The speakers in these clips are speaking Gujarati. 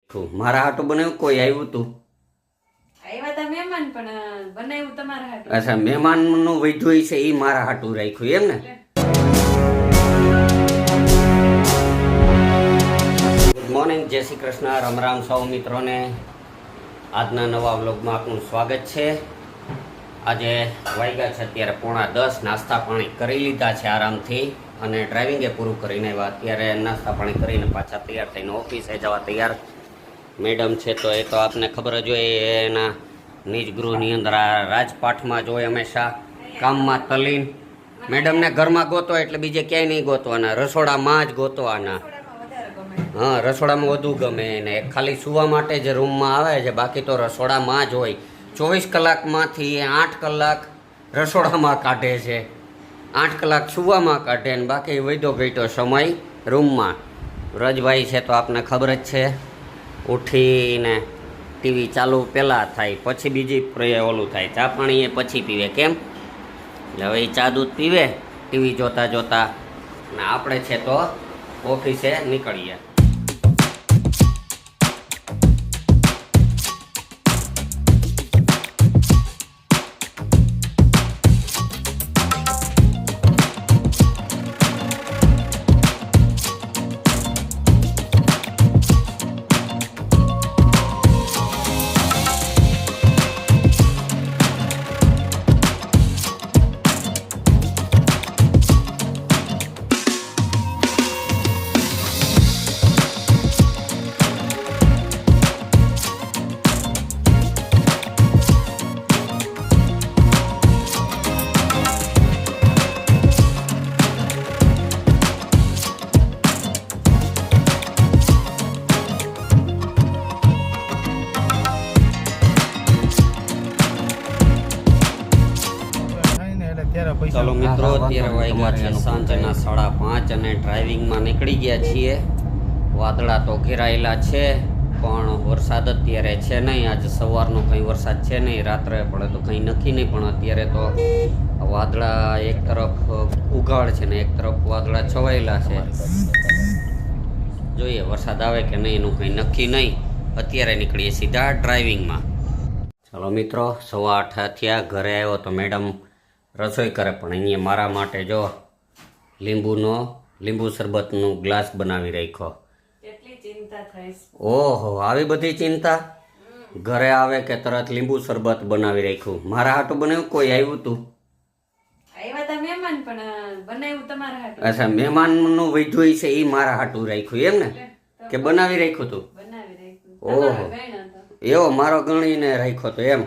મારા હાટું બનાવ્યું કોઈ આવ્યું તું? આવ્યા તા મહેમાન પણ બનાવ્યું તમારા હાટું. અચ્છા, મહેમાન નું વૈધું છે એ મારા હાટું રાખ્યું એમ ને? ગુડ મોર્નિંગ, જય શ્રી કૃષ્ણ, રામ રામ સૌ મિત્રોને. આજના નવા વ્લોગમાં આપનું સ્વાગત છે. આજે વાગ્યા છે અત્યારે 9:30. નાસ્તા પાણી કરી લીધા છે આરામથી અને ડ્રાઇવિંગે પૂરું કરીને આવ્યા. અત્યારે નાસ્તા પાણી કરીને પાછા તૈયાર થઈને ઓફિસે જવા તૈયાર. મેડમ છે તો એ તો આપને ખબર જ હોય, એના નિજ ગૃહની અંદર આ રાજપાઠમાં જ હોય, હંમેશા કામમાં તલીન. મેડમને ઘરમાં ગોતો એટલે બીજે ક્યાંય નહીં ગોતવાના, રસોડામાં જ ગોતવાના. હા, રસોડામાં વધુ ગમે એને. ખાલી સૂવા માટે જ રૂમમાં આવે છે, બાકી તો રસોડામાં જ હોય. 24 કલાકમાંથી 8 કલાક રસોડામાં કાઢે છે, 8 કલાક સૂવામાં કાઢે ને બાકી વૈધો ઘટ્યો સમય રૂમમાં. વ્રજભાઈ છે તો આપને ખબર જ છે, ઉઠીને ટીવી ચાલુ પહેલાં થાય, પછી બીજી ઓલું થાય, ચા પાણી એ પછી પીવે. કેમ? એટલે હવે એ ચા દૂધ પીવે ટીવી જોતાં જોતાં, ને આપણે છે તો ઓફિસે નીકળીએ. ચાલો મિત્રો, અત્યારે વાગ્યા છે સાંજના 5:30 અને ડ્રાઇવિંગમાં નીકળી ગયા છીએ. વાદળા તો ઘેરાયેલા છે પણ વરસાદ અત્યારે છે નહીં. આજે સવારનો કંઈ વરસાદ છે નહીં, રાત્રે પડે તો કંઈ નક્કી નહીં. પણ અત્યારે તો વાદળા એક તરફ ઉઘાડ છે ને એક તરફ વાદળા છવાયેલા છે. જોઈએ વરસાદ આવે કે નહીં એનું કંઈ નક્કી નહીં. અત્યારે નીકળીએ સીધા ડ્રાઇવિંગમાં. ચાલો મિત્રો, 8:15 થયા. ઘરે આવ્યો તો મેડમ રસોઈ કરે, પણ અહીંયા મારા માટે જો લીંબુ શરબતનું ગ્લાસ બનાવી રાખ્યો. કેટલી ચિંતા થાય. ઓહો, આવી બધી ચિંતા! ઘરે આવે કે તરત લીંબુ શરબત બનાવી રાખ્યું. મારા હાટું બનાવ્યું કોઈ આવ્યું તું? આવ્યા તા મહેમાન પણ બનાવ્યું તમારા હાટું. અચ્છા, મહેમાનનું વૈધું છે એ મારા હાટું રાખ્યું એમ ને? કે બનાવી રાખ્યું તું? બનાવી રાખ્યું. ઓહો, એવો મારો ગણીને રાખ્યો તો એમ?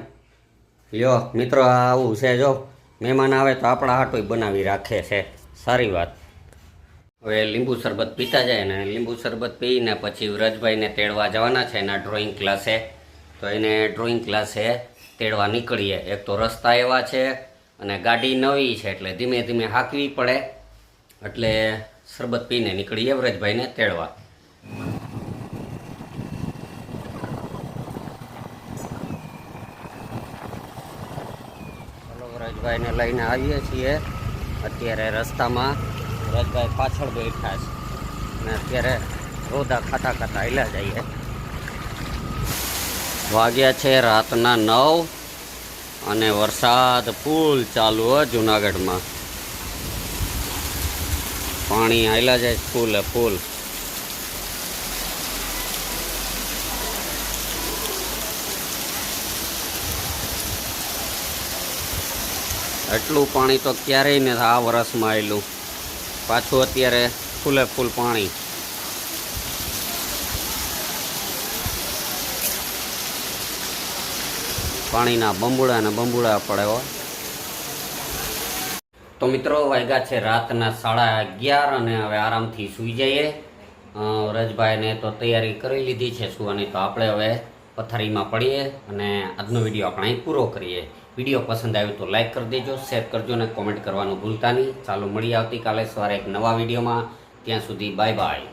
લ્યો મિત્રો, આવું છે. જો મહેમાન આવે તો આપણા હાટું બનાવી રાખે છે, સારી વાત. હવે લીંબુ શરબત પીતા જાય ને, લીંબુ શરબત પીને પછી વ્રજભાઈને તેડવા જવાના છે એના ડ્રોઈંગ ક્લાસે. તો એને ડ્રોઈંગ ક્લાસે તેડવા નીકળીએ. એક તો રસ્તા એવા છે અને ગાડી નવી છે એટલે ધીમે ધીમે હાંકવી પડે, એટલે શરબત પીને નીકળીએ વ્રજભાઈને તેડવા. વ્રજભાઈને લઈને આવીએ છીએ. અત્યારે રસ્તામાં વ્રજભાઈ પાછળ બેઠા છે અને અત્યારે રોદા ખાતા ખાતા હાલ્યા જઈએ. વાગ્યા છે રાતના 9 અને વરસાદ ફૂલ ચાલુ હોય જુનાગઢમાં. પાણી હાલ્યા જાય ફૂલે ફૂલ. એટલું પાણી તો ક્યારેય ને આ વરસમાં આવેલું. પાછું અત્યારે ફૂલે ફૂલ પાણી. પાણીના બંબુડા ને બંબુડા પડે હો. તો મિત્રો, વાગ્યા છે રાતના 11:30 અને હવે આરામથી સૂઈ જઈએ. વ્રજભાઈને તો તૈયારી કરી લીધી છે સુવાની, તો આપણે હવે પથારીમાં પડીએ અને આજનો વિડીયો આપણે અહીં પૂરો કરીએ. વિડીયો પસંદ આવ્યો તો લાઈક કરી દેજો, શેર કરજો અને કોમેન્ટ કરવાનું ભૂલતા નહીં. ચાલો મળીએ આવતીકાલે સવારે એક નવા વિડીયોમાં. ત્યાં સુધી બાય બાય.